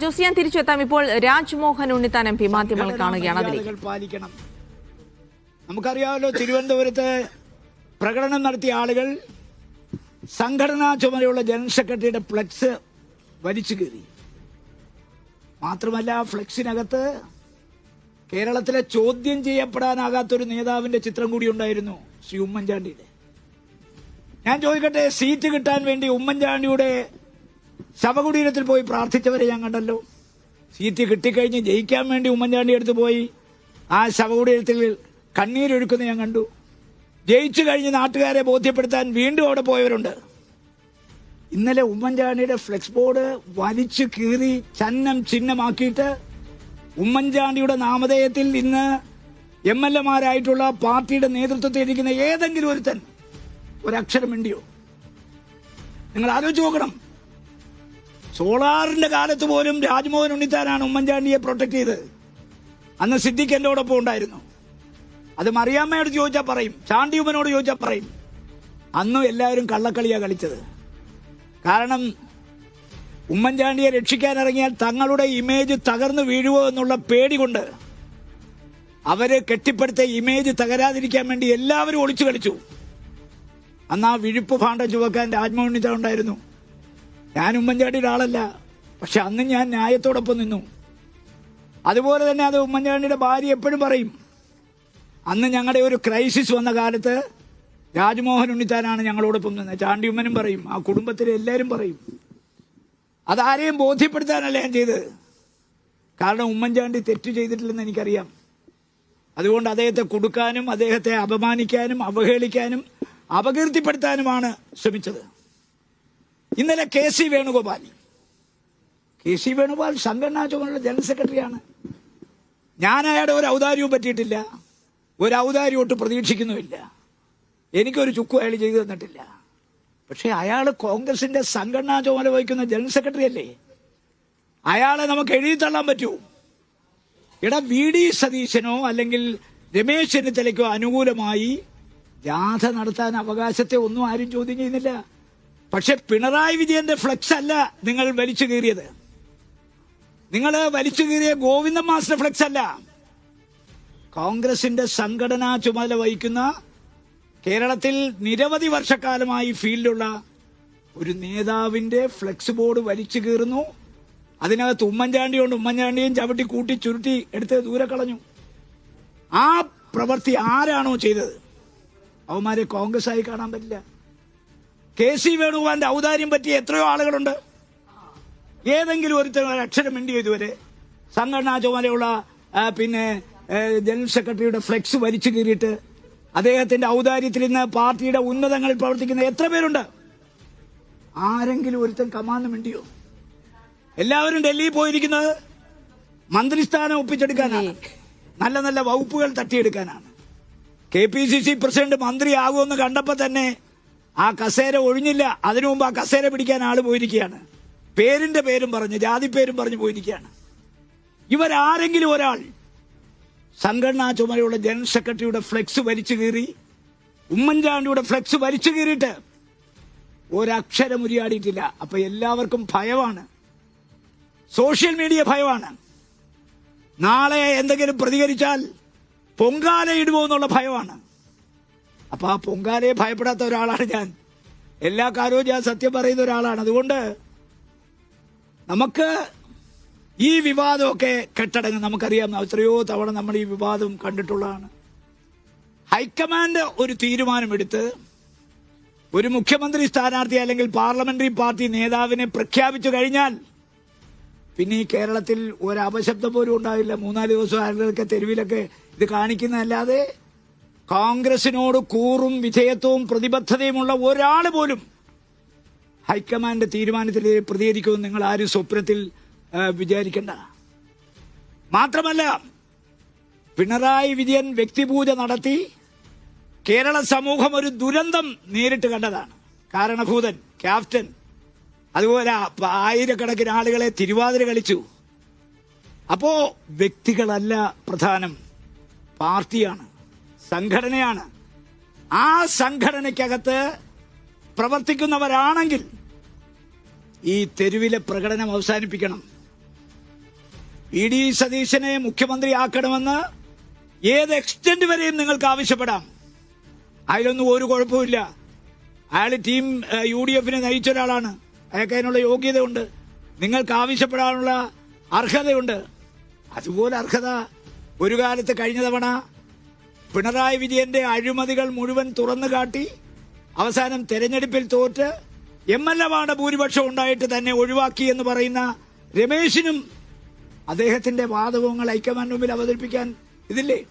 ജോസി, ഞാൻ തിരിച്ചെത്താം. ഇപ്പോൾ രാജ്മോഹൻ ഉണ്ണിത്താൻ MP മാധ്യമങ്ങൾ കാണുകയാണ്. പാലിക്കണം. നമുക്കറിയാമല്ലോ, തിരുവനന്തപുരത്ത് പ്രകടനം നടത്തിയ ആളുകൾ സംഘടനാ ചുമതലയുള്ള ജനറൽ സെക്രട്ടറിയുടെ ഫ്ലെക്സ് വലിച്ചു കീറി. മാത്രമല്ല, ഫ്ലെക്സിനകത്ത് കേരളത്തിലെ ചോദ്യം ചെയ്യപ്പെടാനാകാത്തൊരു നേതാവിന്റെ ചിത്രം കൂടി ഉണ്ടായിരുന്നു, ശ്രീ ഉമ്മൻചാണ്ടിയുടെ. ഞാൻ ചോദിക്കട്ടെ, സീറ്റ് കിട്ടാൻ വേണ്ടി ഉമ്മൻചാണ്ടിയുടെ ശവകുടീരത്തിൽ പോയി പ്രാർത്ഥിച്ചവരെ ഞാൻ കണ്ടല്ലോ. സീറ്റ് കിട്ടിക്കഴിഞ്ഞ് ജയിക്കാൻ വേണ്ടി ഉമ്മൻചാണ്ടി അടുത്ത് പോയി ആ ശവകുടീരത്തിൽ കണ്ണീരൊഴുക്കുന്ന ഞാൻ കണ്ടു. ജയിച്ചു കഴിഞ്ഞ് നാട്ടുകാരെ ബോധ്യപ്പെടുത്താൻ വീണ്ടും അവിടെ പോയവരുണ്ട്. ഇന്നലെ ഉമ്മൻചാണ്ടിയുടെ ഫ്ലെക്സ് ബോർഡ് വലിച്ചു കീറി ചന്നം ചിഹ്നമാക്കിയിട്ട് ഉമ്മൻചാണ്ടിയുടെ നാമധേയത്തിൽ ഇന്ന് MLA-മാരായിട്ടുള്ള പാർട്ടിയുടെ നേതൃത്വത്തിൽ ഇരിക്കുന്ന ഏതെങ്കിലും ഒരുത്തൻ ഒരക്ഷരം മിണ്ടിയോ? നിങ്ങൾ ആലോചിച്ച് നോക്കണം. സോളാറിന്റെ കാലത്ത് പോലും രാജ്മോഹൻ ഉണ്ണിത്താനാണ് ഉമ്മൻചാണ്ടിയെ പ്രൊട്ടക്ട് ചെയ്തത്. അന്ന് സിദ്ദിഖ് എന്നോടൊപ്പം ഉണ്ടായിരുന്നു. അത് മറിയാമ്മയോട് ചോദിച്ചാൽ പറയും, ചാണ്ടിയുമ്മനോട് ചോദിച്ചാൽ പറയും. അന്നും എല്ലാവരും കള്ളക്കളിയാ കളിച്ചത്. കാരണം ഉമ്മൻചാണ്ടിയെ രക്ഷിക്കാൻ ഇറങ്ങിയാൽ തങ്ങളുടെ ഇമേജ് തകർന്നു വീഴുവോ എന്നുള്ള പേടി കൊണ്ട് അവരെ കെട്ടിപ്പടുത്ത ഇമേജ് തകരാതിരിക്കാൻ വേണ്ടി എല്ലാവരും ഒളിച്ചു കളിച്ചു. അന്ന് ആ വിഴുപ്പ് ഭാണ്ഡം ചുവക്കാൻ രാജ്മോഹൻ ഉണ്ണിത്താൻ ഉണ്ടായിരുന്നു. ഞാൻ ഉമ്മൻചാണ്ടിയുടെ ആളല്ല, പക്ഷെ അന്ന് ഞാൻ ന്യായത്തോടൊപ്പം നിന്നു. അതുപോലെ തന്നെ അത് ഉമ്മൻചാണ്ടിയുടെ ഭാര്യ എപ്പോഴും പറയും, അന്ന് ഞങ്ങളുടെ ഒരു ക്രൈസിസ് വന്ന കാലത്ത് രാജ്മോഹൻ ഉണ്ണിത്താനാണ് ഞങ്ങളോടൊപ്പം നിന്നത്. ചാണ്ടിയുമ്മനും പറയും, ആ കുടുംബത്തിലെ എല്ലാവരും പറയും. അതാരെയും ബോധ്യപ്പെടുത്താനല്ല ഞാൻ ചെയ്തത്. കാരണം ഉമ്മൻചാണ്ടി തെറ്റ് ചെയ്തിട്ടില്ലെന്ന് എനിക്കറിയാം. അതുകൊണ്ട് അദ്ദേഹത്തെ കൊടുക്കാനും അദ്ദേഹത്തെ അപമാനിക്കാനും അവഹേളിക്കാനും അപകീർത്തിപ്പെടുത്താനുമാണ് ശ്രമിച്ചത്. ഇന്നലെ KC വേണുഗോപാൽ സംഘടനാ ചുമതലയുള്ള ജനറൽ സെക്രട്ടറിയാണ്. ഞാൻ അയാളുടെ ഒരു ഔദാര്യവും പറ്റിയിട്ടില്ല, ഒരു ഔദാര്യം ഒട്ട് പ്രതീക്ഷിക്കുന്നുമില്ല. എനിക്കൊരു ചുക്കും അയാൾ ചെയ്തു തന്നിട്ടില്ല. പക്ഷെ അയാൾ കോൺഗ്രസിന്റെ സംഘടനാ ചുമതല വഹിക്കുന്ന ജനറൽ സെക്രട്ടറി അല്ലേ? അയാളെ നമുക്ക് എഴുതി തള്ളാൻ പറ്റൂ? VD സതീശനോ അല്ലെങ്കിൽ രമേശ് ചെന്നിത്തലയ്ക്കോ അനുകൂലമായി ജാഥ നടത്താൻ അവകാശത്തെ ഒന്നും ആരും ചോദ്യം ചെയ്യുന്നില്ല. പക്ഷെ പിണറായി വിജയന്റെ ഫ്ലെക്സ് അല്ല നിങ്ങൾ വലിച്ചു കീറിയത്. നിങ്ങൾ വലിച്ചു കീറിയ ഗോവിന്ദൻ മാസ്റ്റർ ഫ്ലെക്സ് അല്ല. കോൺഗ്രസിന്റെ സംഘടനാ ചുമതല വഹിക്കുന്ന, കേരളത്തിൽ നിരവധി വർഷക്കാലമായി ഫീൽഡുള്ള ഒരു നേതാവിന്റെ ഫ്ലെക്സ് ബോർഡ് വലിച്ചു കീറുന്നു. അതിനകത്ത് ഉമ്മൻചാണ്ടി കൊണ്ട് ഉമ്മൻചാണ്ടിയും ചവിട്ടി കൂട്ടി ചുരുട്ടി എടുത്ത് ദൂരെ കളഞ്ഞു. ആ പ്രവൃത്തി ആരാണോ ചെയ്തത് അവന്മാരെ കോൺഗ്രസ് ആയി കാണാൻ പറ്റില്ല. KC വേണുഗോപാലിന്റെ ഔദാര്യം പറ്റിയ എത്രയോ ആളുകളുണ്ട്. ഏതെങ്കിലും ഒരുത്തരം ഒരു അക്ഷരം മിണ്ടിയോ ഇതുവരെ? സംഘടനാ ചുമതലയുള്ള ജനറൽ സെക്രട്ടറിയുടെ ഫ്ലെക്സ് വലിച്ചു കീറിയിട്ട് അദ്ദേഹത്തിന്റെ ഔദാര്യത്തിൽ ഇന്ന് പാർട്ടിയുടെ ഉന്നതങ്ങളിൽ പ്രവർത്തിക്കുന്ന എത്ര പേരുണ്ട്? ആരെങ്കിലും ഒരുത്തൻ കമാന്ന് മിണ്ടിയോ? എല്ലാവരും ഡൽഹിയിൽ പോയിരിക്കുന്നത് മന്ത്രിസ്ഥാനം ഒപ്പിച്ചെടുക്കാനാണ്, നല്ല നല്ല വകുപ്പുകൾ തട്ടിയെടുക്കാനാണ്. KPCC പ്രസിഡന്റ് മന്ത്രിയാകുമെന്ന് കണ്ടപ്പോ തന്നെ ആ കസേര ഒഴിഞ്ഞില്ല. അതിനു മുമ്പ് ആ കസേര പിടിക്കാൻ ആള് പോയിരിക്കുകയാണ്. പേരിന്റെ പേരും പറഞ്ഞ്, ജാതി പേരും പറഞ്ഞു പോയിരിക്കുകയാണ്. ഇവരാരെങ്കിലും ഒരാൾ സംഘടനാ ചുമതലയുള്ള ജനറൽ സെക്രട്ടറിയുടെ ഫ്ലെക്സ് വലിച്ചു കീറി, ഉമ്മൻചാണ്ടിയുടെ ഫ്ലെക്സ് വലിച്ചു കീറിയിട്ട് ഒരക്ഷരം ഉരിയാടിയിട്ടില്ല. അപ്പൊ എല്ലാവർക്കും ഭയമാണ്, സോഷ്യൽ മീഡിയ ഭയമാണ്. നാളെ എന്തെങ്കിലും പ്രതികരിച്ചാൽ പൊങ്കാല ഇടുമോ എന്നുള്ള ഭയമാണ്. അപ്പൊ ആ പൊങ്കാലയെ ഭയപ്പെടാത്ത ഒരാളാണ് ഞാൻ. എല്ലാ കാര്യവും ഞാൻ സത്യം പറയുന്ന ഒരാളാണ്. അതുകൊണ്ട് നമുക്ക് ഈ വിവാദമൊക്കെ കെട്ടടങ്ങും. നമുക്കറിയാം, എത്രയോ തവണ നമ്മൾ ഈ വിവാദം കണ്ടിട്ടുള്ളതാണ്. ഹൈക്കമാൻഡ് ഒരു തീരുമാനമെടുത്ത് ഒരു മുഖ്യമന്ത്രി സ്ഥാനാർത്ഥി അല്ലെങ്കിൽ പാർലമെന്ററി പാർട്ടി നേതാവിനെ പ്രഖ്യാപിച്ചു കഴിഞ്ഞാൽ പിന്നെ ഈ കേരളത്തിൽ ഒരു അപശബ്ദം പോലും ഉണ്ടാവില്ല. 3-4 ദിവസം ആളുകളൊക്കെ തെരുവിലൊക്കെ ഇത് കാണിക്കുന്നതല്ലാതെ കോൺഗ്രസിനോട് കൂറും വിധേയത്വവും പ്രതിബദ്ധതയുമുള്ള ഒരാൾ പോലും ഹൈക്കമാൻഡ് തീരുമാനത്തിൽ പ്രതികരിക്കുമെന്ന് നിങ്ങൾ ആരും സ്വപ്നത്തിൽ വിചാരിക്കണ്ട. മാത്രമല്ല, പിണറായി വിജയൻ വ്യക്തിപൂജ നടത്തി കേരള സമൂഹം ഒരു ദുരന്തം നേരിട്ട് കണ്ടതാണ്. കാരണഭൂതൻ, ക്യാപ്റ്റൻ, അതുപോലെ ആയിരക്കണക്കിന് ആളുകളെ തിരുവാതിര കളിച്ചു. അപ്പോ വ്യക്തികളല്ല പ്രധാനം, പാർട്ടിയാണ്, സംഘടനയാണ്. ആ സംഘടനയ്ക്കകത്ത് പ്രവർത്തിക്കുന്നവരാണെങ്കിൽ ഈ തെരുവിലെ പ്രകടനം അവസാനിപ്പിക്കണം. PD സതീശനെ മുഖ്യമന്ത്രിയാക്കണമെന്ന് ഏത് എക്സ്റ്റെന്റ് വരെയും നിങ്ങൾക്ക് ആവശ്യപ്പെടാം. അതിലൊന്നും ഒരു കുഴപ്പമില്ല. അയാൾ ടീം UDF നയിച്ച ഒരാളാണ്. അയാൾക്ക് അതിനുള്ള യോഗ്യതയുണ്ട്. നിങ്ങൾക്ക് ആവശ്യപ്പെടാനുള്ള അർഹതയുണ്ട്. അതുപോലെ അർഹത ഒരു കാലത്ത് കഴിഞ്ഞ തവണ പിണറായി വിജയന്റെ അഴിമതികൾ മുഴുവൻ തുറന്നു കാട്ടി അവസാനം തെരഞ്ഞെടുപ്പിൽ തോറ്റ് MLA ഭൂരിപക്ഷം ഉണ്ടായിട്ട് തന്നെ ഒഴിവാക്കി എന്ന് പറയുന്ന രമേശിനും അദ്ദേഹത്തിന്റെ വാദകങ്ങൾ ഹൈക്കമാൻഡ് മുമ്പിൽ അവതരിപ്പിക്കാൻ ഇതില്ലേ?